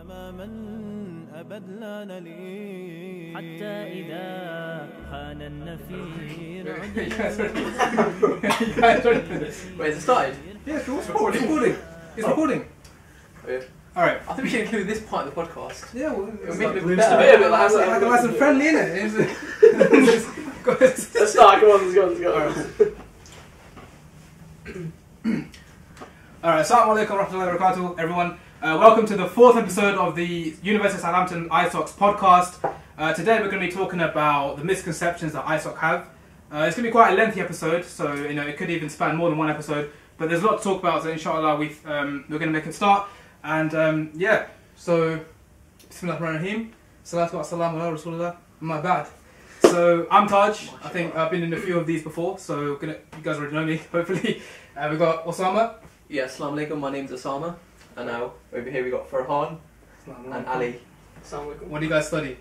أماما أبد لا نلين حتى إذا حان النفير Wait, is it started? Yeah, sure. It's recording. It's recording. Oh, yeah. Alright. I think we should include this part of the podcast. Yeah, well, It'll it's make like, it like, better. nice and friendly, innit? Let's start, come on, let's go. Alright, assalamu alaikum warahmatullahi wabarakatuh, everyone. Welcome to the fourth episode of the University of Southampton ISOC's podcast. Today we're going to be talking about the misconceptions that ISOC have. It's going to be quite a lengthy episode, so it could even span more than one episode. But there's a lot to talk about, so inshallah we're going to make it start. And so Bismillahirrahmanirrahim. Salatu wa salamu ala Rasulullah. My bad. So I'm Taj. I think I've been in a few of these before, so you guys already know me, hopefully. We've got Osama. Yeah, assalamu alaikum, my name's Osama. And now, over here we got Farhan and Ali. Assalamu alaikum. What do you guys study?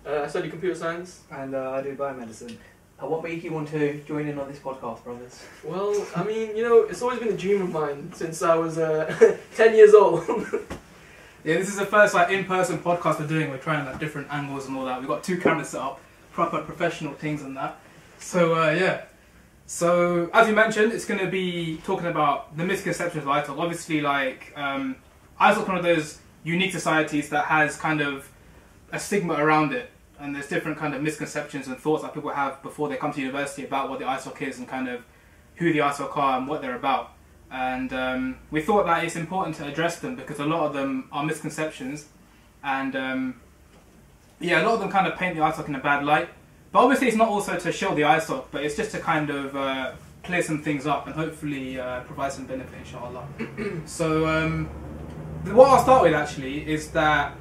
I study computer science. And I do biomedicine. What made you want to join in on this podcast, brothers? Well, I mean, it's always been a dream of mine since I was 10 years old. Yeah, this is the first in-person podcast we're doing. We're trying different angles and all that. We've got 2 cameras set up, proper professional things and that. So yeah. So as you mentioned, it's going to be talking about the misconceptions of ISOC. Obviously, ISOC is one of those unique societies that has kind of a stigma around it, and there's different kind of misconceptions and thoughts that people have before they come to university about what the ISOC is and kind of who the ISOC are and what they're about. And we thought that it's important to address them because a lot of them are misconceptions, and a lot of them kind of paint the ISOC in a bad light. But obviously it's not also to show the ISOC, but it's just to kind of clear some things up and hopefully provide some benefit, inshallah. So what I'll start with actually is that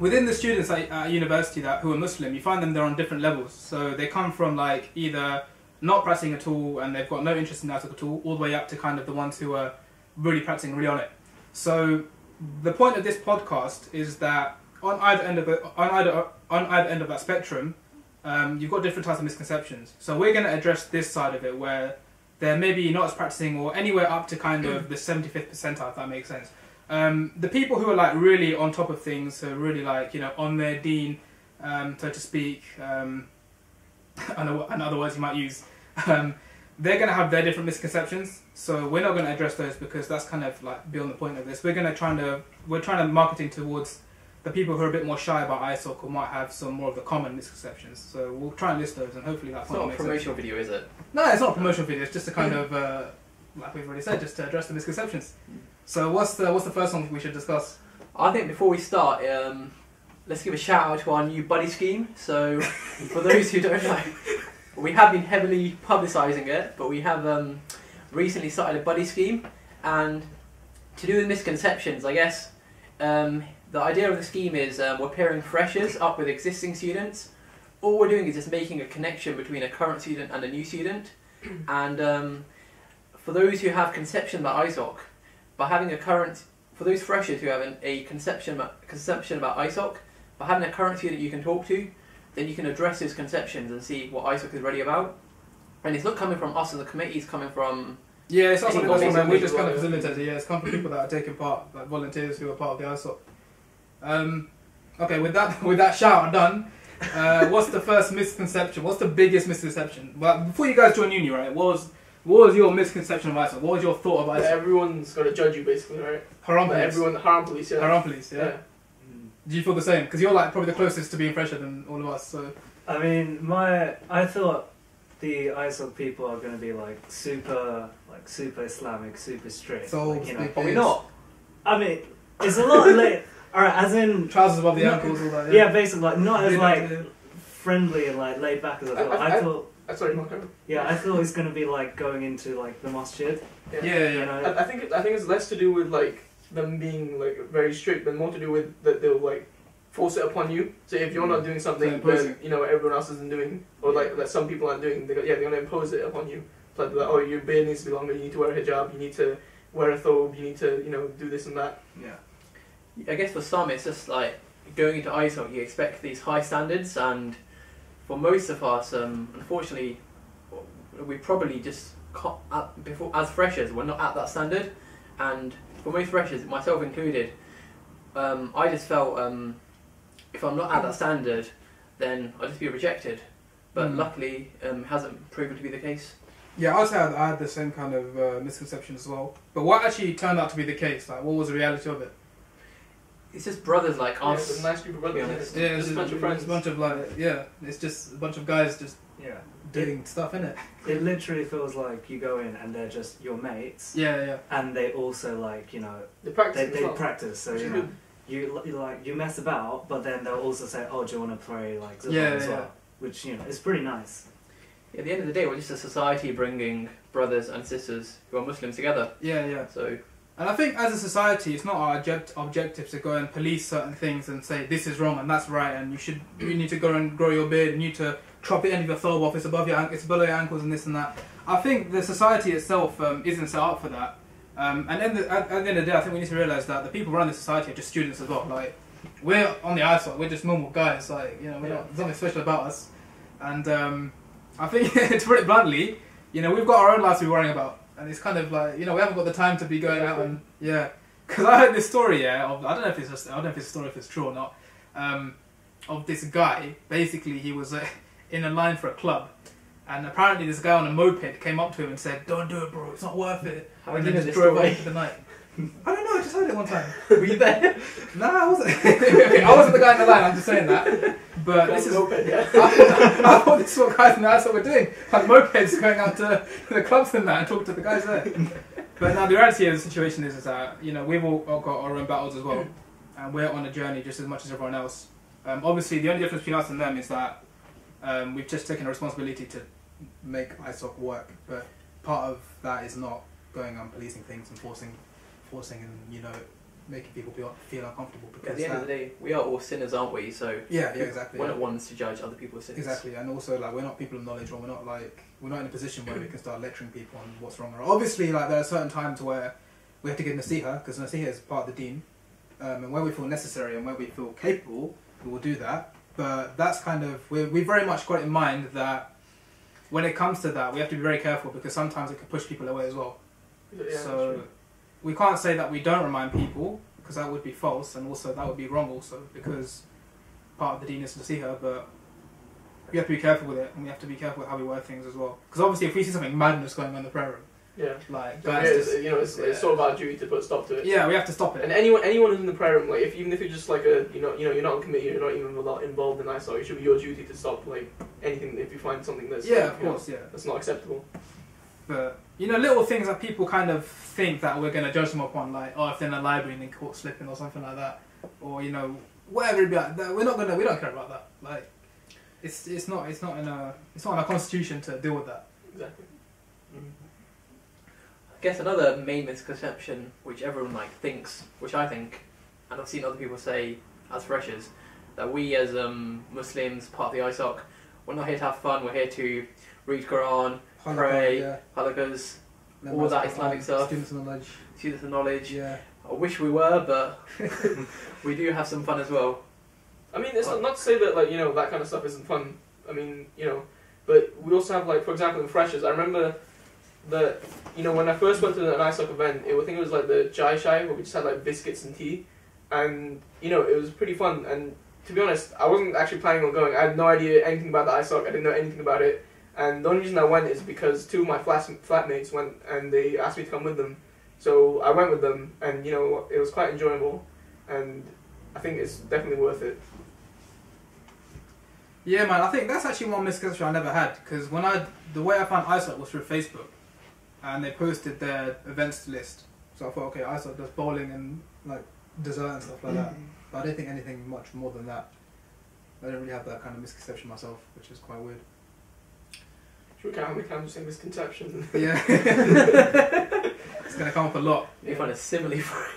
within the students at university who are Muslim, you find them they're on different levels. So they come from either not practicing at all and they've got no interest in ISOC at all the way up to kind of the ones who are really practicing, really on it. So the point of this podcast is that on either end of that spectrum, you've got different types of misconceptions. So we're going to address this side of it where they're maybe not as practicing or anywhere up to kind of the 75th percentile, if that makes sense. The people who are really on top of things, who are really on their deen, so to speak, and other words you might use, they're going to have their different misconceptions. So we're not going to address those because that's kind of beyond the point of this. We're trying to marketing towards the people who are a bit more shy about ISOC or might have some more of the common misconceptions. So we'll try and list those and hopefully that's not a promotional video, is it? No, it's not a promotional video. It's just a kind of, like we've already said, just to address the misconceptions. So what's the first one we should discuss? I think before we start, let's give a shout out to our new buddy scheme. So for those who don't know, we have been heavily publicising it, but we have recently started a buddy scheme. And to do with misconceptions, I guess, the idea of the scheme is we're pairing freshers up with existing students. All we're doing is just making a connection between a current student and a new student. And for those who have conception about ISOC, for those freshers who have a conception about ISOC, by having a current student you can talk to, then you can address those conceptions and see what ISOC is really about. And it's not coming from us as a committee, it's coming from... Yeah, it's not something that's from them, we just kind of facilitate it. Yeah, it's come from people that are taking part, like volunteers who are part of the ISOC. Okay, with that shout done, what's the first misconception? What's the biggest misconception? Well, before you guys joined uni, right, what was your misconception of ISOC? What was your thought of ISOC? Everyone's got to judge you, basically, right? Haram police. Haram police, yeah. Haram police, yeah. Do you feel the same? Because you're probably the closest to being fresher than all of us. So I mean, I thought the ISOC people are going to be super Islamic, super strict. So but we're not. I mean, it's a lot late. Alright, as in trousers above the ankles, all that. Yeah, basically, not as friendly and laid back as I thought. I thought. Sorry, Marco. Yeah, I thought it was going to be going into the masjid. Yeah. You know? I think it's less to do with them being very strict, but more to do with that they'll force it upon you. So if you're not doing something that everyone else isn't doing, or that some people aren't doing, they're gonna impose it upon you. Like oh, your beard needs to be longer. You need to wear a hijab. You need to wear a thobe. You need to do this and that. Yeah. I guess for some it's just going into ISOC you expect these high standards, and for most of us unfortunately we probably just as freshers we're not at that standard, and for most freshers, myself included, I just felt if I'm not at that standard, then I'll just be rejected. But luckily, hasn't proven to be the case. Yeah, I had the same kind of misconception as well. But what actually turned out to be the case? Like, what was the reality of it? It's just brothers like us. It's a nice group of brothers. honest. Yeah, Just a bunch of friends. It's a bunch of it's just a bunch of guys just Yeah. doing stuff, innit? It literally feels like you go in and they're just your mates, Yeah. and they also like, you know, They practice. they as well. practice. So Which you is know, good. you mess about, but then they'll also say, "Oh, do you want to play like Zillow Yeah, as yeah. well?" Which, you know, is pretty nice. At the end of the day, we're just a society bringing brothers and sisters who are Muslims together. Yeah. So And I think as a society, it's not our objective to go and police certain things and say this is wrong and that's right, and you need to go and grow your beard, and you need to chop the end of your thobe off, it's it's below your ankles and this and that. I think the society itself isn't set up for that. And then at the end of the day, I think we need to realise that the people running the society are just students as well. Like, we're on the ISOC, we're just normal guys. Like, you know, there's nothing special about us. And I think, to put it bluntly, you know, we've got our own lives to be worrying about. And it's kind of like, you know, we haven't got the time to be going out and, Because I heard this story, I don't know if it's a story, if it's true or not, of this guy. Basically, he was in a line for a club. And apparently this guy on a moped came up to him and said, "Don't do it, bro, it's not worth it." How And did then you just know this drove story? off into the night. I don't know, I just heard it one time. were you there? No, I wasn't. I wasn't the guy in the line, I'm just saying that. But this is... Moped, yeah. I thought this is what guys in the ISOC were doing. Like mopeds going out to the clubs and that and talk to the guys there. But now the reality of the situation is that, you know, we've all got our own battles as well. And we're on a journey just as much as everyone else. Obviously, the only difference between us and them is that we've just taken a responsibility to make ISOC work. But part of that is not going on policing things and forcing and, you know, making people feel uncomfortable. Because At the end of the day, we are all sinners, aren't we? So yeah, exactly. we're not ones to judge other people's sins. Exactly, and also like we're not people of knowledge, or we're not in a position where we can start lecturing people on what's wrong or right. Obviously, like there are certain times where we have to give nasiha, because nasiha is part of the deen, and where we feel necessary and where we feel capable, we will do that. But that's kind of we very much got in mind that when it comes to that, we have to be very careful, because sometimes it can push people away as well. Yeah, So true. we can't say that we don't remind people, because that would be false, and also that would be wrong also, because part of the deen is nasiha, but we have to be careful with it, and we have to be careful with how we word things as well. Because obviously if we see something madness going on in the prayer room, Yeah. like, So, that's yeah, just, you know, it's sort of our duty to put a stop to it. yeah, we have to stop it. And anyone who's in the prayer room, like even if you're just like you're not on committee, you're not even involved in ISOC, it should be your duty to stop like anything if you find something that's Yeah, like, of course, yeah. that's not acceptable. But, you know, little things that people kind of think that we're going to judge them upon, like, oh, if they're in a library and they caught slipping or something like that, or, you know, whatever it be like, we don't care about that. Like, it's not in our constitution to deal with that. Exactly. I guess another main misconception which everyone thinks, which I think, and I've seen other people say as freshers, that we as Muslims, part of the ISOC, we're not here to have fun, we're here to read Quran, pray, halakas, all that Islamic stuff, Students of knowledge. students of knowledge. Yeah. I wish we were, but we do have some fun as well. I mean, it's not to say that that kind of stuff isn't fun. I mean, but we also have for example, in freshers, I remember that when I first went to an ISOC event, I think it was like the chai where we just had biscuits and tea, and it was pretty fun. And to be honest, I wasn't actually planning on going. I had no idea anything about the ISOC. I didn't know anything about it. And the only reason I went is because two of my flatmates went and they asked me to come with them. So I went with them, and it was quite enjoyable, and I think it's definitely worth it. Yeah, man, I think that's actually one misconception I never had, because the way I found ISOC was through Facebook, and they posted their events list. So I thought, okay, ISOC does bowling and dessert and stuff like that. But I didn't think anything much more than that. I didn't really have that kind of misconception myself, which is quite weird. Should we count how many times we say misconceptions? Yeah. It's going to come up a lot. You find a simile for it.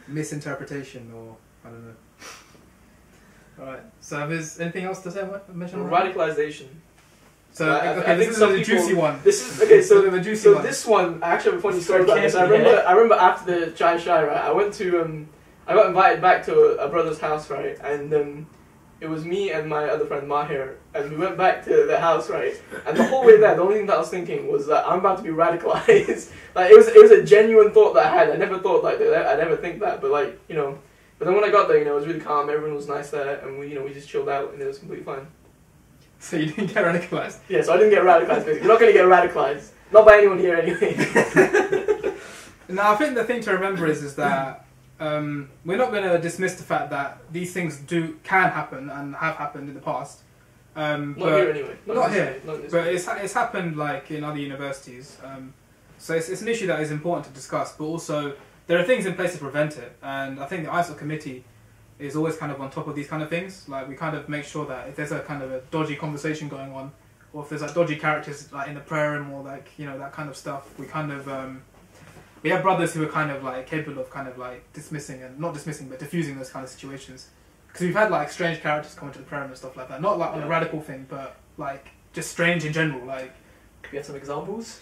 Misinterpretation, or I don't know. Alright, so there's anything else to say? Mention Radicalization. So, I okay, think this is some the people- juicy one. This is okay. So the juicy So one. this one, I actually have a funny story So about this. I careful, remember after the chai right, I went to I got invited back to a brother's house, right, and it was me and my other friend Mahir, and we went back to the house, right? And the whole way there, the only thing that I was thinking was that I'm about to be radicalized. Like, it was a genuine thought that I had. I never thought like that. I never think that, but like, you know. But then when I got there, you know, it was really calm. Everyone was nice there, and we just chilled out, and it was completely fine. So you didn't get radicalized? Yeah, so I didn't get radicalized. Basically, you're not going to get radicalized. Not by anyone here, anyway. No, I think the thing to remember is that we're not going to dismiss the fact that these things can happen and have happened in the past. Not here, anyway. Not here. Not But it's happened like in other universities. So it's an issue that is important to discuss, but also there are things in place to prevent it. And I think the ISOC committee is always kind of on top of these kind of things. Like, we kind of make sure that if there's a kind of a dodgy conversation going on, or if there's like dodgy characters like in the prayer room, or like, you know, that kind of stuff, we kind of we have brothers who are kind of like capable of kind of like dismissing, and not dismissing, but diffusing those kind of situations. Because we've had like strange characters come into the prayer room and stuff like that. Not like on a radical thing, but like just strange in general. Like, Could we have some examples?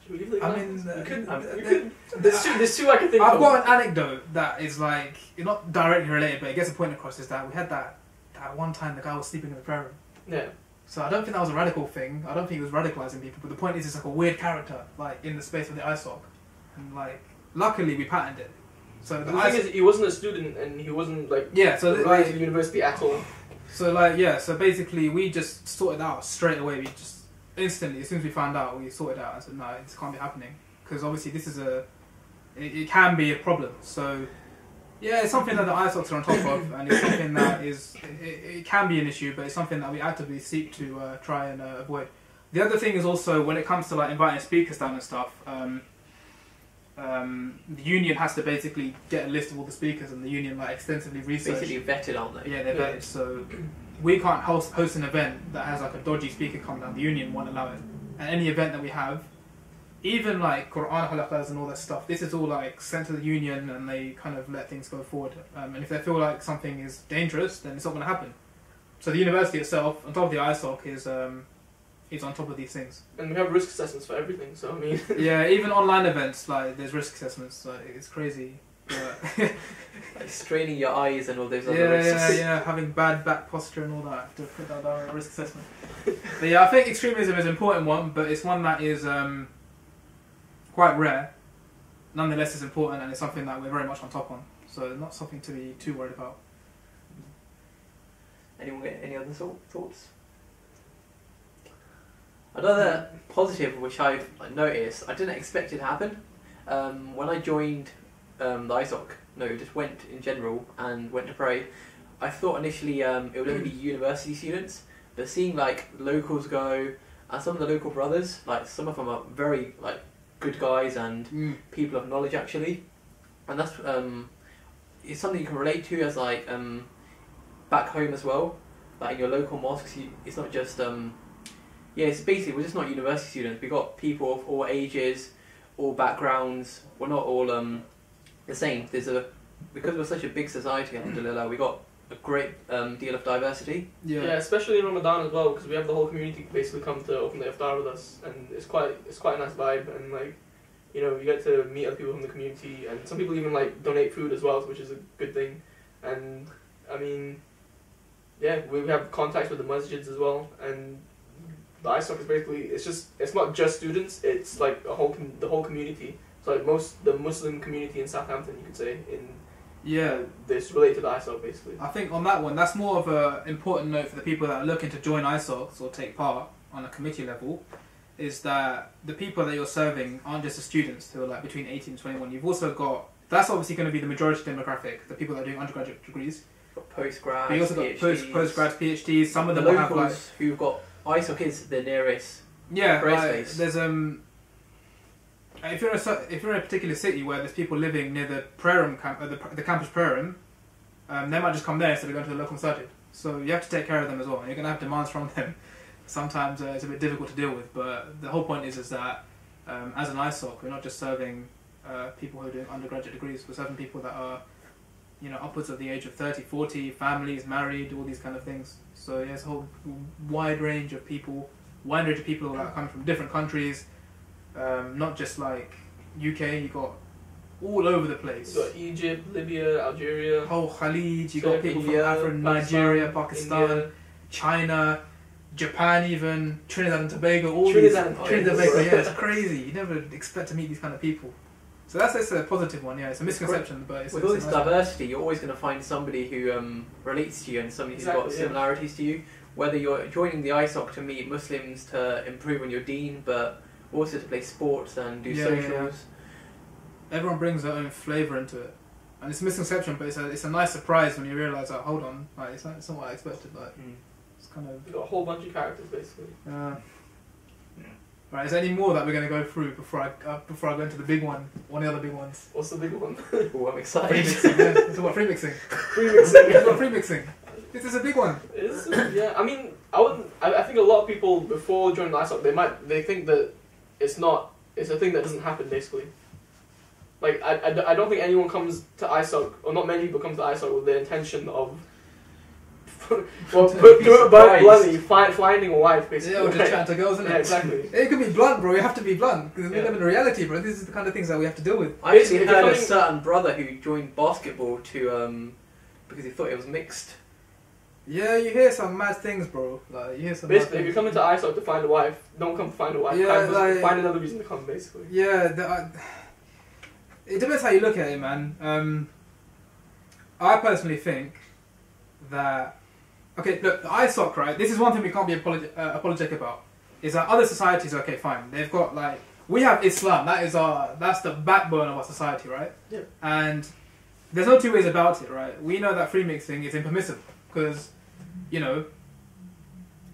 Should we leave the I mean, you could. There's two I can think of. I've got an anecdote that is like, not directly related, but it gets a point across, is that we had that one time the guy was sleeping in the prayer room. Yeah. So I don't think that was a radical thing. I don't think he was radicalizing people. But the point is, it's like a weird character, like in the space of the ISOC, and like luckily we patented it. So The thing is, he wasn't a student, and he wasn't like so related to the university at all. So like so basically we just sorted out straight away. We just instantly, as soon as we found out, we sorted out and said, no, this can't be happening, because obviously this is it can be a problem. So yeah, it's something that the ISOCs are on top of, and it's something that is it can be an issue, but it's something that we actively seek to try and avoid. The other thing is also, when it comes to like inviting speakers down and stuff, the union has to basically get a list of all the speakers, and the union like extensively research. Basically vetted, aren't they? Yeah, they're vetted. So we can't host an event that has like a dodgy speaker come down. The union won't allow it. And any event that we have, even like Quran halaqas and all that stuff, this is all like sent to the union, and they kind of let things go forward. And if they feel like something is dangerous, then it's not going to happen. So the university itself, on top of the ISOC, is on top of these things. And we have risk assessments for everything. So I mean. Yeah, even online events, like there's risk assessments. Like, it's crazy. But Like straining your eyes and all those other risks. yeah, having bad back posture and all that, to put that down on a risk assessment. But yeah, I think extremism is an important one, but it's one that is quite rare. Nonetheless, it's important, and it's something that we're very much on top on. So not something to be too worried about. Anyone get any other thoughts? Another positive which I've noticed, I didn't expect it to happen. When I joined the ISOC, just went in general and went to pray, I thought initially it would only be university students, but seeing like locals go, and some of the local brothers, like some of them are very like good guys and people of knowledge actually, and that's it's something you can relate to as like back home as well, like in your local mosques. It's not just it's basically, we're just not university students. We got people of all ages, all backgrounds. We're not all the same. Because we're such a big society, alhamdulillah, we got a great deal of diversity. Yeah, especially in Ramadan as well, because we have the whole community basically come to open the iftar with us, and it's quite a nice vibe, and like, you know, you get to meet other people from the community, and some people even like donate food as well, which is a good thing. And I mean, yeah, we have contacts with the masjids as well, and the ISOC is basically, it's not just students, it's like the whole community. So like the Muslim community in Southampton, you could say, this related to the ISOC basically. I think on that one, that's more of an important note for the people that are looking to join ISOCs or take part on a committee level, is that the people that you're serving aren't just the students who are like between 18 and 21. You've also got, that's obviously going to be the majority demographic, the people that are doing undergraduate degrees. Postgrads, but you also got postgrads, PhDs. Some of them the will have like who've got ISOC is the nearest. Like, there's if you're in a particular city where there's people living near the prayer room the campus prayer room, they might just come there instead of going to the local masjid. So you have to take care of them as well. You're going to have demands from them. Sometimes it's a bit difficult to deal with, but the whole point is that as an ISOC, we're not just serving people who are doing undergraduate degrees. We're serving people that are, you know, upwards of the age of 30, 40, families, married, all these kind of things. So yeah, it's a whole wide range of people that come from different countries, not just like UK. You got all over the place. You got Egypt, Libya, Algeria. Whole Khalid, you got people India, from Africa, Nigeria, Pakistan, India. China, Japan, even Trinidad and Tobago. All Trinidad and these Trinidad and Tobago. Tobago. Yeah, it's crazy. You never expect to meet these kind of people. So that's a positive one. Yeah, it's a misconception, but it's With all it's this a nice one. diversity, you're always going to find somebody who relates to you and somebody who's got Exactly, yeah. similarities to you. Whether you're joining the ISOC to meet Muslims to improve on your deen, but also to play sports and do Yeah, socials. Everyone brings their own flavour into it, and it's a misconception, but it's a nice surprise when you realise that. Hold on, like it's not what I expected. Like it's kind of. You got a whole bunch of characters basically. Right, is there any more that we're going to go through before I go into the big one of the other big ones? What's the big one? Oh, I'm excited. Freemixing. Yeah, let's talk about freemixing. Freemixing. Let's talk about freemixing. This is a big one. Yeah, I mean, I think a lot of people before joining the ISOC, they think that it's a thing that doesn't happen basically. Like I don't think anyone comes to ISOC, or not many people come to ISOC with the intention of well, but bluntly, finding a wife basically. Yeah, or just chatting to girls, isn't it? Yeah, exactly. It could be blunt, bro. You have to be blunt because we Yeah. live in reality, bro. This is the kind of things that we have to deal with. I actually If heard you're a coming- certain brother who joined basketball to because he thought it was mixed. Yeah, you hear some mad things, bro. Like you hear some. Basically, mad if things. you're coming to ISOC to find a wife, don't come to find a wife. Yeah, Find another reason to come, basically. Yeah, it depends how you look at it, man. I personally think that okay, look, the ISOC, right? This is one thing we can't be apologetic about. Is that other societies, okay, fine. They've got like we have Islam. That's the backbone of our society, right? Yeah. And there's no two ways about it, right? We know that freemixing is impermissible because, you know,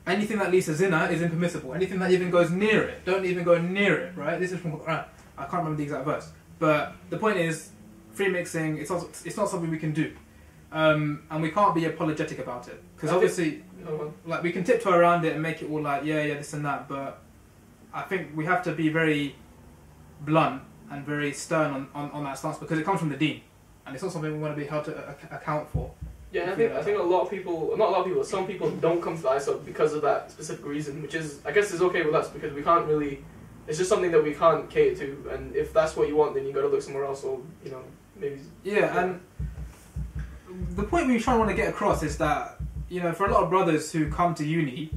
anything that leads to zina is impermissible. Anything that even goes near it, don't even go near it, right? This is from Quran. I can't remember the exact verse, but the point is, freemixing. It's not something we can do, and we can't be apologetic about it because obviously, like we can tiptoe around it and make it all like yeah, this and that, but I think we have to be very blunt and very stern on that stance because it comes from the deen, and it's not something we want to be held to account for. Yeah, and I think a lot of people, not a lot of people, some people don't come to the ISOC because of that specific reason, which is, I guess, is okay with us because we can't really. It's just something that we can't cater to, and if that's what you want, then you got to look somewhere else, or you know, maybe. Yeah, and the point we try to want to get across is that you know, for a lot of brothers who come to uni,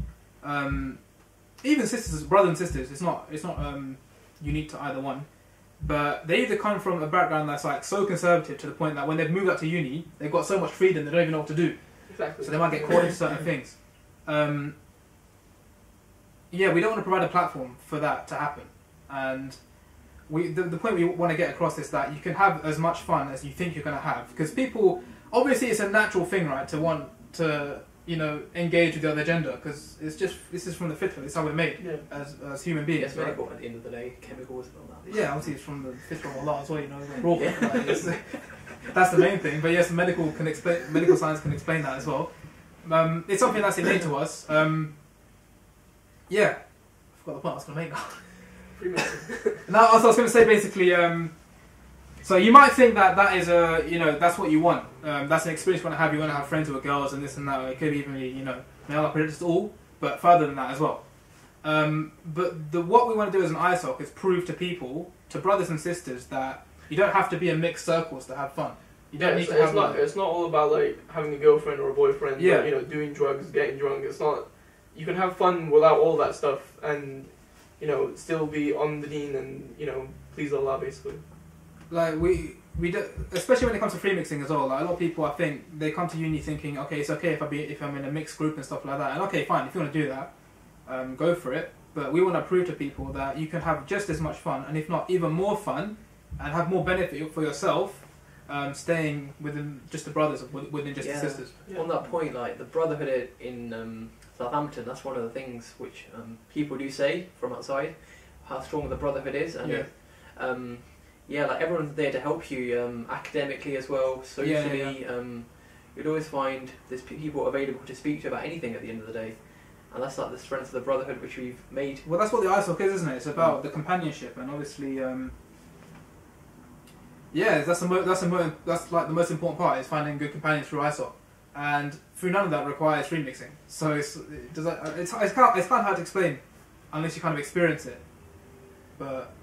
even sisters, brothers and sisters, it's not unique to either one, but they either come from a background that's like so conservative to the point that when they've moved up to uni, they've got so much freedom they don't even know what to do. Exactly. So they might get caught into certain things. Yeah, we don't want to provide a platform for that to happen. And the point we want to get across is that you can have as much fun as you think you're going to have. Because people, obviously it's a natural thing, right, to want to, you know, engage with the other gender. Because this is from the fitrah, it's how we're made as human beings. Yes, medical at the end of the day, chemicals and all that. Yeah, obviously it's from the fitrah of Allah as well, you know, raw fitrah, that's the main thing. But yes, medical science can explain that as well. It's something that's innate to us. Yeah, I forgot the point I was going to make now. Now, I was going to say basically, so you might think that is that's what you want. That's an experience you want to have. You want to have friends who are girls and this and that. It could even be, you know, male apprentices all, but further than that as well. But what we want to do as an ISOC is prove to people, to brothers and sisters, that you don't have to be in mixed circles to have fun. You don't need to have. It's not all about like having a girlfriend or a boyfriend. Yeah. Or, you know, doing drugs, getting drunk. It's not. You can have fun without all that stuff and, you know, still be on the deen and, you know, please Allah basically. Like we do, especially when it comes to freemixing as well. Like a lot of people, I think they come to uni thinking, okay, it's okay if I'm in a mixed group and stuff like that. And okay, fine, if you want to do that, go for it. But we want to prove to people that you can have just as much fun, and if not even more fun, and have more benefit for yourself, staying within just the brothers, within just the sisters. Yeah. On that point, like the brotherhood in Southampton, that's one of the things which people do say from outside, how strong the brotherhood is, and like everyone's there to help you academically as well, socially. You'd always find there's people available to speak to about anything at the end of the day, and that's like the strength of the brotherhood which we've made. Well, that's what the ISOC is, isn't it? It's about the companionship, and obviously, that's like the most important part is finding good companions through ISOC. And through none of that requires freemixing. So it's kind of hard to explain unless you kind of experience it. But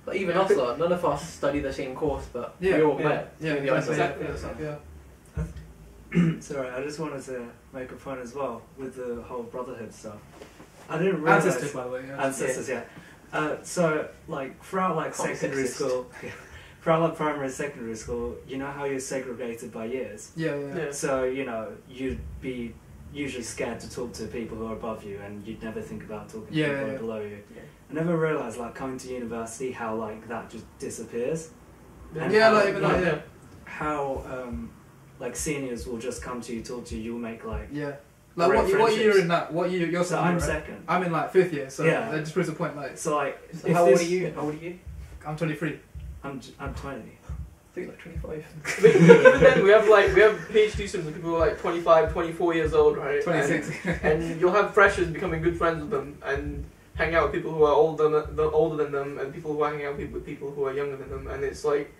But even Yeah, I us, think- lot, none of us study the same course, but Yeah, we all yeah, met Yeah, through the exactly. ISOC. Yeah. Sorry, I just wanted to make a point as well with the whole brotherhood stuff. I didn't realize Ancestors, by the way. Yeah. ancestors, yeah. So like throughout like Common secondary sexist. school, throughout like primary and secondary school, you know how you're segregated by years. Yeah. Yeah. So you know you'd be usually scared to talk to people who are above you, and you'd never think about talking to Yeah, people who yeah. are below you. Yeah. I never realized like coming to university how like that just disappears. And Yeah, how, like even like yeah. how like seniors will just come to you, talk to you, you'll make like. Yeah. Like Great what year friendships. in that? What year you're So second I'm year, right? second. I'm in like 5th year, so Yeah. that just proves the point. Like So like, So if how old this- are you? How old are you? I'm 23. I'm 20. I think like 25. But even then, we have PhD students and people who are like 25, 24 years old, right? 26. And you'll have freshers becoming good friends with them and hang out with people who are older than them, and people who are hanging out with people who are younger than them, and it's like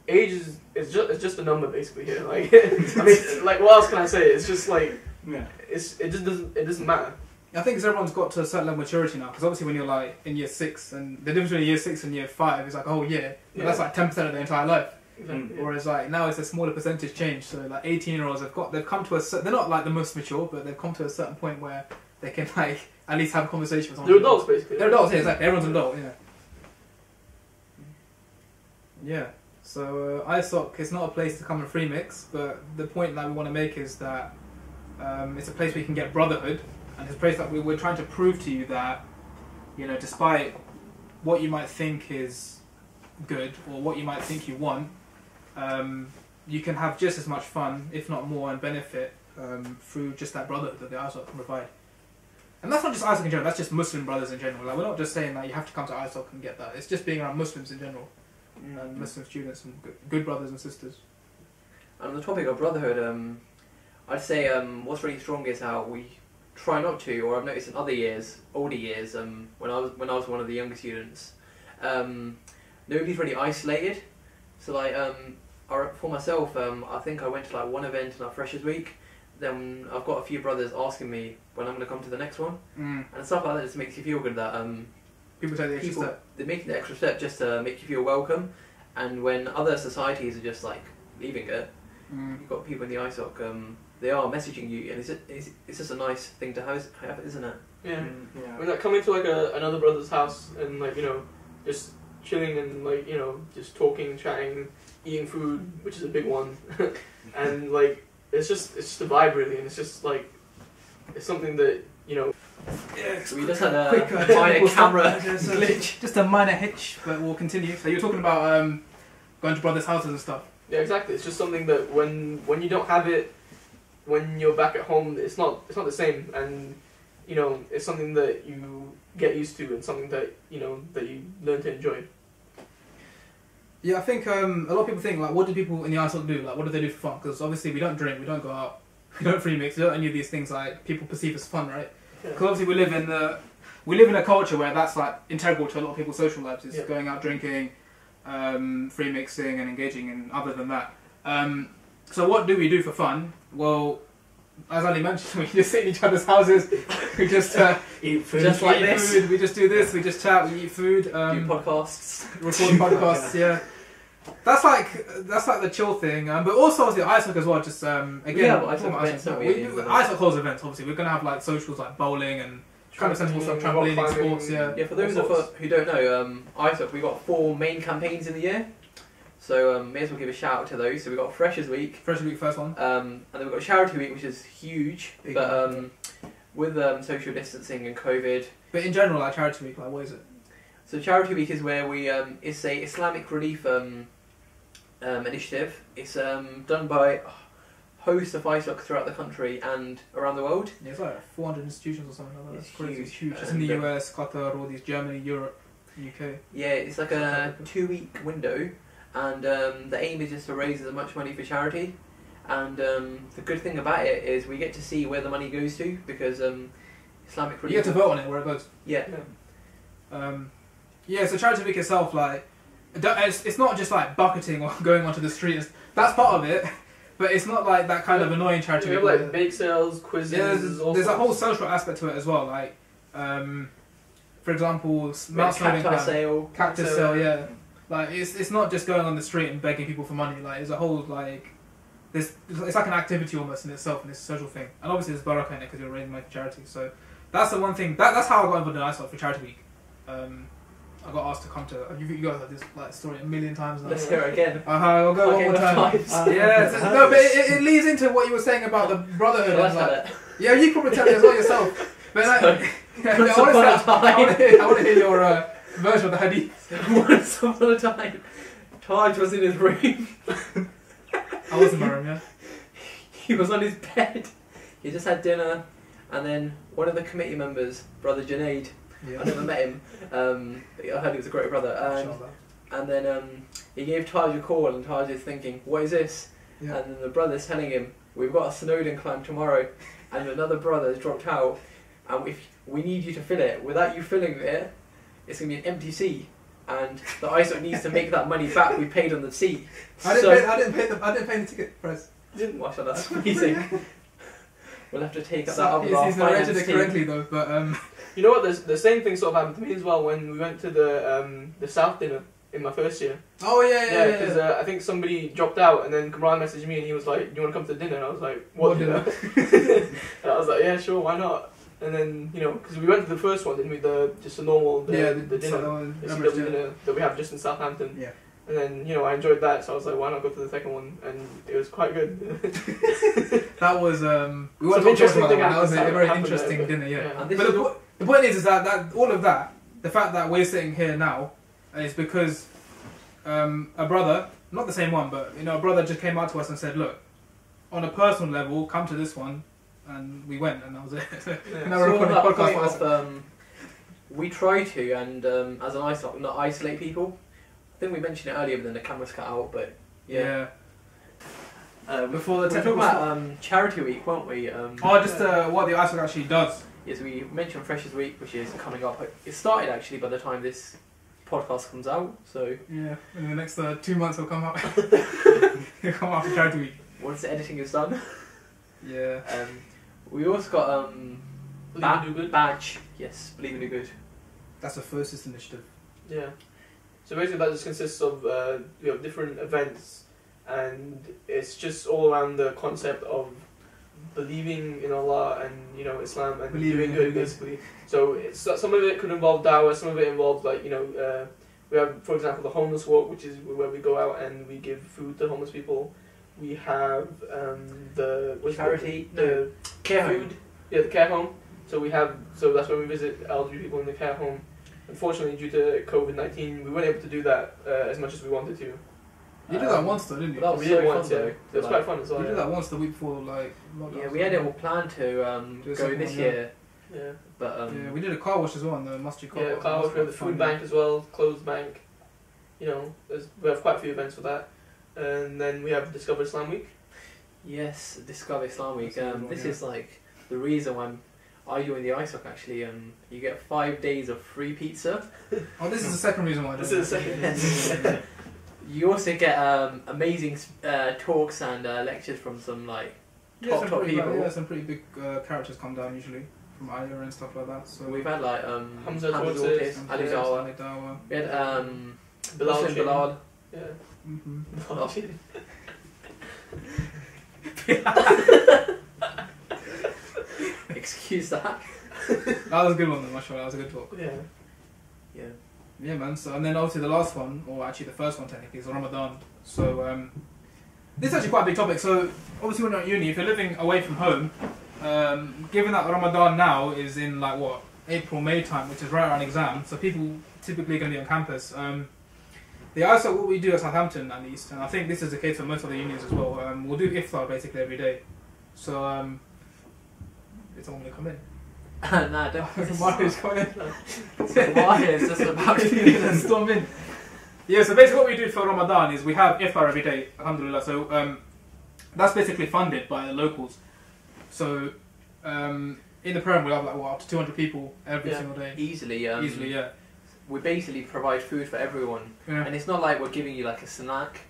age is it's just a number basically here. Like I mean, like what else can I say? It's just like Yeah. it doesn't matter. I think 'cause everyone's got to a certain level of maturity now. Because obviously, when you're like in year 6, and the difference between year 6 and year 5 is like a whole year. But that's like 10% of their entire life. Exactly. Yeah. Whereas like now it's a smaller percentage change. So like 18-year-olds they've come to they're not like the most mature, but they've come to a certain point where they can like at least have a conversation with someone. They're adults basically. They're adults, yeah, exactly. Everyone's an adult, yeah. Yeah. So ISOC is not a place to come and free mix, but the point that we want to make is that it's a place where you can get brotherhood, and it's a place that we're trying to prove to you that, you know, despite what you might think is good or what you might think you want, you can have just as much fun, if not more, and benefit through just that brotherhood that the ISOC can provide. And that's not just ISOC in general, that's just Muslim brothers in general. Like, we're not just saying that you have to come to ISOC and get that. It's just being around Muslims in general, and Muslim students and good brothers and sisters. And on the topic of brotherhood, I'd say what's really strong is how we try not to, or I've noticed in other years, older years, when I was one of the younger students, nobody's really isolated. So like for myself, I think I went to like one event in our Freshers Week. Then I've got a few brothers asking me when I'm going to come to the next one, and stuff like that just makes you feel good that People take the extra people step. they make the extra step just to make you feel welcome. And when other societies are just like leaving it, you've got people in the ISOC, they are messaging you, and it's just a nice thing to have, isn't it? Yeah. Yeah. I mean, like coming to like another brother's house and like just chilling and like just talking, chatting, eating food, which is a big one, and like it's just a vibe really, and it's just like it's something that Yeah, We just had a quick minor camera Just a- glitch. Just a minor hitch, but we'll continue. So you're talking about going to brothers' houses and stuff. Yeah, exactly. It's just something that when you don't have it, when you're back at home, it's not the same, and it's something that you get used to, and something that that you learn to enjoy. Yeah, I think a lot of people think like, what do people in the ISOC do? Like, what do they do for fun? Because obviously we don't drink, we don't go out, we don't free mix, we don't any of these things like people perceive as fun, right? Yeah. Because obviously we live in a culture where that's like integral to a lot of people's social lives. Is Yeah. going out drinking, free mixing, and engaging in other than that. So what do we do for fun? Well, as Ali mentioned, we just sit in each other's houses. We just Eat food. Just like eat this. food. We just do this. We just chat. We eat food. Do podcasts. Record podcasts. Yeah. That's like the chill thing, but also obviously ISOC as well. Just again, Yeah, but ISOC talking about events, don't we, we at the do end of the ISOC holds events. Obviously, we're gonna have like socials like bowling and kind of sensible stuff, trampolining, rock climbing, sports. Yeah. Yeah, for those all sorts. who don't know, ISOC, we've got 4 main campaigns in the year. So may as well give a shout out to those. So we've got Freshers Week, Fresh week, first one. and then we've got Charity Week, which is huge. Big But one. with social distancing and COVID, But in general, like charity week, like what is it? so Charity Week is where we it's a Islamic relief initiative. It's done by a host of ISOC throughout the country and around the world. Yeah, it's like 400 institutions or something like that. It's It's crazy. huge. It's huge. It's in the And, US, Qatar, all these Germany, Europe, UK. Yeah, it's like a 2-week window, and the aim is just to raise as much money for charity. And the good thing about it is we get to see where the money goes to, because Islamic You relief. get to vote on it where it goes. Yeah, Yeah, so charity week itself, like, it's not just like bucketing or going onto the streets. That's part of it, but it's not like that kind of annoying charity We week. have where- like bake sales, quizzes. yeah, all there's a sorts. whole social aspect to it as well. Like, for for example, Mount Snowdon Cacti Clan, sale. Cactus Sale, yeah. Like it's not just going on the street and begging people for money. Like it's a whole like it's like an activity almost in itself, and it's a social thing. And obviously there's barakah in it because you're raising money for charity. So that's the one thing. That's how I got involved in ISOC for Charity Week. I got asked to come to. You guys heard this like story a million times now. Let's hear it again. I'll go one more time. No, but it leads into what you were saying about the brotherhood. So and, let's like, have it. yeah, you probably tell it as well yourself. But like, I want to hear your version of the hadith. Once upon a time, Taj was in his room. I was in my room, yeah. He was on his bed. He just had dinner, and then one of the committee members, Brother Junaid, I never met him, but I heard he was a great brother, and then he gave Taj a call, and Taj is thinking, what is this? Yeah. And then the brother's telling him, we've got a Snowdon climb tomorrow, and another brother has dropped out, and if we need you to fill it. Without you filling it, it's going to be an empty seat, and the ISOC needs to make that money back we paid on the seat. I didn't pay the ticket price. Didn't watch that, that's amazing. We'll have to take up that other He's narrated it correctly though, but You know what? The same thing sort of happened to me as well when we went to the South dinner in my first year. Oh yeah. Because I think somebody dropped out, and then Kamran messaged me, and he was like, "Do you want to come to the dinner?" And I was like, "What dinner?" And I was like, "Yeah, sure, why not?" And then because we went to the first one, didn't we? Just a normal the dinner, the CW dinner that we have just in Southampton. Yeah. And then I enjoyed that, so I was like, why not go to the second one? And it was quite good. That was we want to talk about that. That was a very interesting dinner, yeah. And but the point is that all of that, the fact that we're sitting here now, is because a brother, not the same one, but a brother just came out to us and said, look, on a personal level, come to this one, and we went, and that was it. And I recorded a podcast. We try to, and as an ISOC, not isolate people. I think we mentioned it earlier, but then the camera's cut out. But yeah. Before the we talked about Charity Week, weren't we? What the ISOC actually does. Yes, we mentioned Freshers Week, which is coming up. It started actually by the time this podcast comes out. So yeah, in the next 2 months it'll come out. It'll come out for Charity Week. Once the editing is done. Yeah. We also got Believe and Do Good. badge. Yes, Believe and Do Good. That's the first initiative. Yeah. So basically that just consists of different events, and it's just all around the concept of believing in Allah and Islam and doing good basically. So some of it could involve dawah, some of it involves we have, for example, the homeless walk, which is where we go out and we give food to homeless people. We have the charity, the care food, home. Yeah, the care home. So that's when we visit elderly people in the care home. Unfortunately, due to COVID-19, we weren't able to do that as much as we wanted to. You did that once though, didn't you? That was we did so once, fun, yeah. though. It was quite fun as well. You did that once the week before, lockdown. Yeah, we had it all planned to go this year. Yeah. But yeah, we did a car wash as well, in the Masjid car wash. Yeah, car wash. We have the food bank as well, clothes bank. We have quite a few events for that. And then we have Discover Islam Week. Yes, Discover Islam Week. This is like the reason why I joined the ISOC actually. You get 5 days of free pizza. Oh, this is the second reason why I This is the second reason. You also get amazing talks and lectures from some top people. Some pretty big characters come down usually from Ayah and stuff like that. So we've had Hamza Tortis, Ali Dawa. Dawa. We had Bilal. Bilal. Yeah. Mm-hmm. Excuse that. That was a good one though, mashallah. That was a good talk. Yeah. Yeah. Yeah, man. So and then obviously the last one, or actually the first one technically, is Ramadan. So this is actually quite a big topic. So obviously when you're at uni, if you're living away from home, given that Ramadan now is in April, May time, which is right around exam, so people typically going to be on campus. The ISOC, what we do at Southampton at least, and I think this is the case for most of the unions as well, we'll do iftar basically every day. So is someone going to come in? Nah, don't. Mario's coming in. Mario's just about to storm in. Yeah, so basically what we do for Ramadan is we have iftar every day, alhamdulillah. So that's basically funded by the locals. So in the program we have up to 200 people every single day. Easily, Easily, yeah. We basically provide food for everyone, Yeah. and it's not like we're giving you a snack.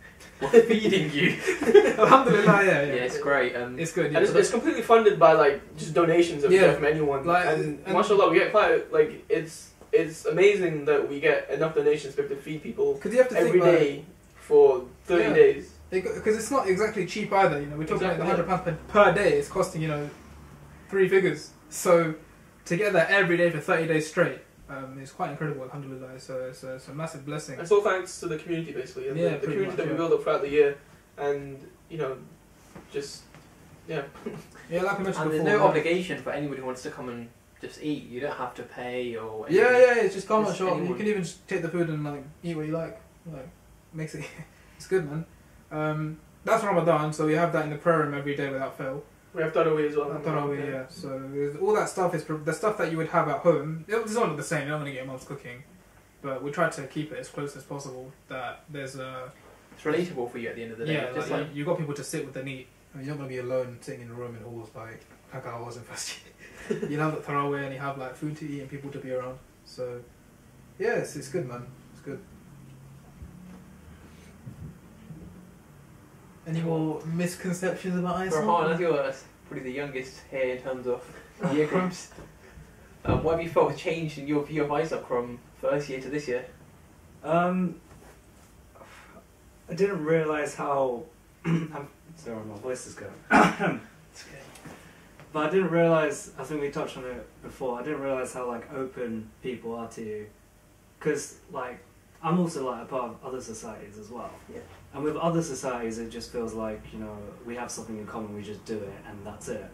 We're feeding you. Alhamdulillah, yeah. Yeah, it's great. It's good. And it's completely funded by just donations from anyone. And mashallah, we get quite it's amazing that we get enough donations to be able to feed people Because you have to every think day for 30 Yeah. days. because it's not exactly cheap either. You know, we're talking Exactly, about £100 per day. It's costing, you know, 3 figures. So to get that every day for 30 days straight is quite incredible. Alhamdulillah. So it's a massive blessing. And it's all thanks to the community, basically. And Yeah, the pretty community much, that we yeah. built up throughout the year. And, you know, just, yeah. Yeah, like I mentioned And there's before. no obligation for anybody who wants to come and just eat. You don't have to pay or anything. Yeah, it's just come and Just shop. You anyone. can even just take the food and like eat what you like. Like makes it, it's good, man. That's Ramadan, so we have that in the prayer room every day without fail. We have Tarawih as well. Tarawih, yeah. So all that stuff is the stuff that you would have at home. It's not the same. You're not going to get your mom's cooking, but we try to keep it as close as possible. That there's a It's relatable for you at the end of the day. yeah, Just like, you got people to sit with and eat. I mean, you're not going to be alone sitting in a room in halls like I was in first year. You have the Tarawih and you have like food to eat and people to be around. So yeah, it's good, man. It's good. Any more misconceptions about ISOC? Farhan, as you're probably the youngest here in terms of year groups, what have you felt changed in your view of ISOC from first year to this year? I didn't realise how. Sorry, my voice is going. But I didn't realise. I think we touched on it before. I didn't realise how like open people are to you, because like I'm also like a part of other societies as well. Yeah. And with other societies, it just feels like, you know, we have something in common. We just do it, and that's it.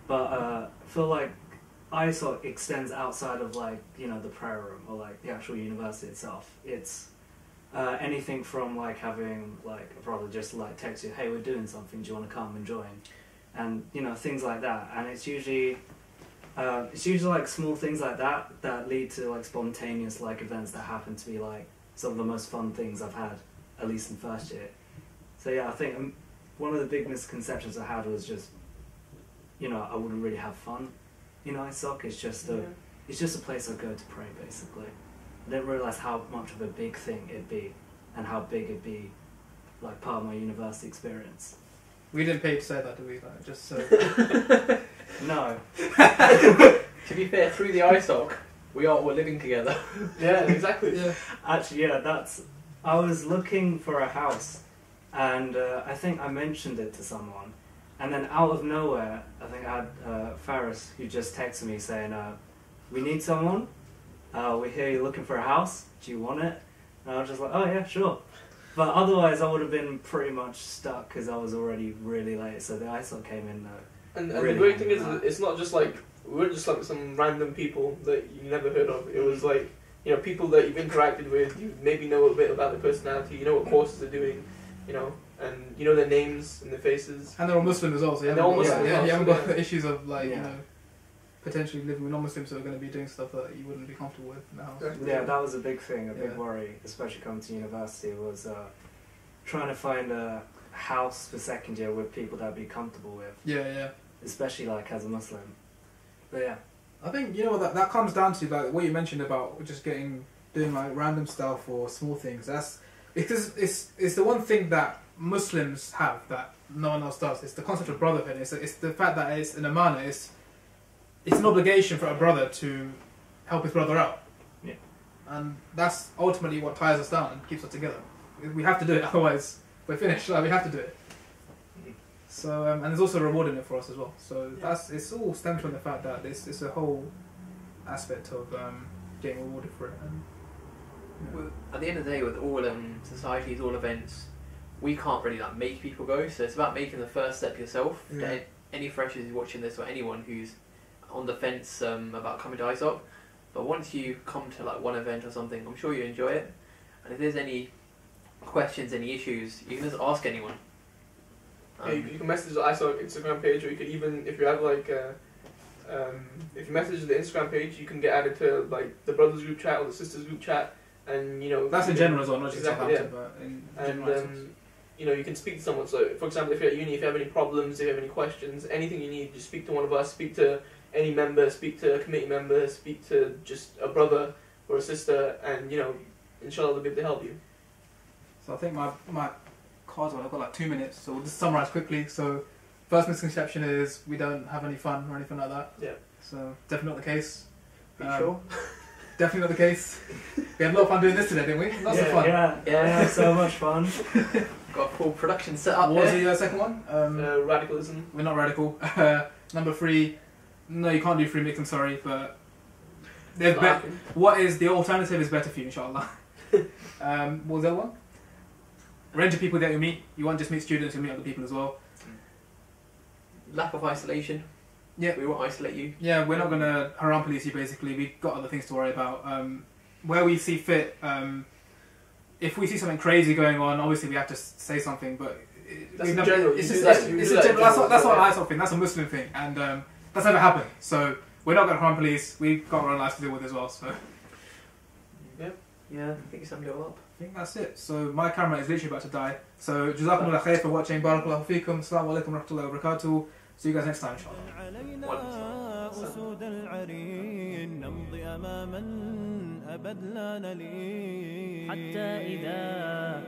But I feel like ISOC extends outside of like, you know, the prayer room or like the actual university itself. It's anything from like having like a brother just like text you, hey, we're doing something, do you want to come and join? And you know, things like that. And it's usually like small things like that that lead to like spontaneous like events that happen to be like some of the most fun things I've had, at least in first year. So yeah, I think one of the big misconceptions I had was just, you know, I wouldn't really have fun in ISOC. It's just a place I go to pray, basically. I didn't realise how much of a big thing it'd be, and how big it'd be, like part of my university experience. We didn't pay to say that, did we? Like, just so. No. To be fair, through the ISOC, we are all living together. Yeah, exactly. Yeah. Actually, yeah, I was looking for a house, and I think I mentioned it to someone, and then out of nowhere, I think I had Faris who just texted me saying, we need someone, we hear you're looking for a house, do you want it? And I was just like, oh yeah, sure. But otherwise I would have been pretty much stuck because I was already really late, so the ISOC came in And really the great thing is, handy. it's not just like, we weren't just like some random people that you never heard of. It was like, you know, people that you've interacted with, you maybe know a bit about their personality, you know what courses they're doing, you know, and you know their names and their faces. And they're all Muslim as well, so you And haven't, they're all Muslim yeah, as well, you haven't so got yeah. the issues of like, you Yeah. know, potentially living with non-Muslims who are going to be doing stuff that you wouldn't be comfortable with in the house. Yeah, that was a big thing, a big Yeah. worry, especially coming to university, was trying to find a house for second year with people that I'd be comfortable with, Yeah. especially like as a Muslim. But yeah. I think, you know what, that comes down to like what you mentioned about just doing like random stuff or small things. That's because it's the one thing that Muslims have that no one else does. It's the concept of brotherhood. It's the fact that it's an amana. It's an obligation for a brother to help his brother out. Yeah. And that's ultimately what ties us down and keeps us together. We have to do it, otherwise we're finished. Like, we have to do it. So and there's also a reward in it for us as well. So it's all stems from the fact that it's a whole aspect of getting rewarded for it. And, you know. Well, at the end of the day, with all societies, all events, we can't really like make people go. So it's about making the first step yourself. Yeah. Any freshers who's watching this, or anyone who's on the fence about coming to ISOC, but once you come to like one event or something, I'm sure you enjoy it. And if there's any questions, any issues, you can just ask anyone. Yeah, you can message the ISOC Instagram page, or you could even, if you have like, if you message the Instagram page, you can get added to like the brothers group chat or the sisters group chat, and you know. That's in general as well, not just Exactly, Southampton, but in And general. you know, you can speak to someone. So, for example, if you're at uni, if you have any problems, if you have any questions, anything you need, just speak to one of us. Speak to any member. Speak to a committee member. Speak to just a brother or a sister, and you know, inshallah, they'll be able to help you. So I think my cards on, I've got like 2 minutes, so we'll just summarise quickly. So first misconception is we don't have any fun or anything like that. Yeah. So definitely not the case. Are you sure? definitely not the case. We had a lot of fun doing this today, didn't we? Lots of fun. Yeah, Yeah. I had so much fun. Got a full production set up What was here. the second one? Radicalism. We're not radical. Number 3, no, you can't do Freemixing, sorry, but there's what is the alternative is better for you, inshallah. What was the other one? Range of people that you meet. You won't just meet students, you meet other people as well. Lack of isolation. Yeah. We won't isolate you. Yeah, we're not going to haram police you, basically. We've got other things to worry about. Where we see fit, if we see something crazy going on, obviously we have to say something, but That's in general. it's You just do that- it's you just do that in that's general, not yeah. an ISOC thing. That's a Muslim thing, and that's never happened. So we're not going to harm police. We've got our own lives to deal with as well. So I Yeah, I think you summed it all up. think that's it. So my camera is literally about to die. So jazakumullah khair for watching. Barakallahu feekum. Assalamu alaikum wa rahmatullahi wa barakatuh. See you guys next time, inshallah. علينا أسود العرين نمضي أماما أبد لا نلين حتى إذا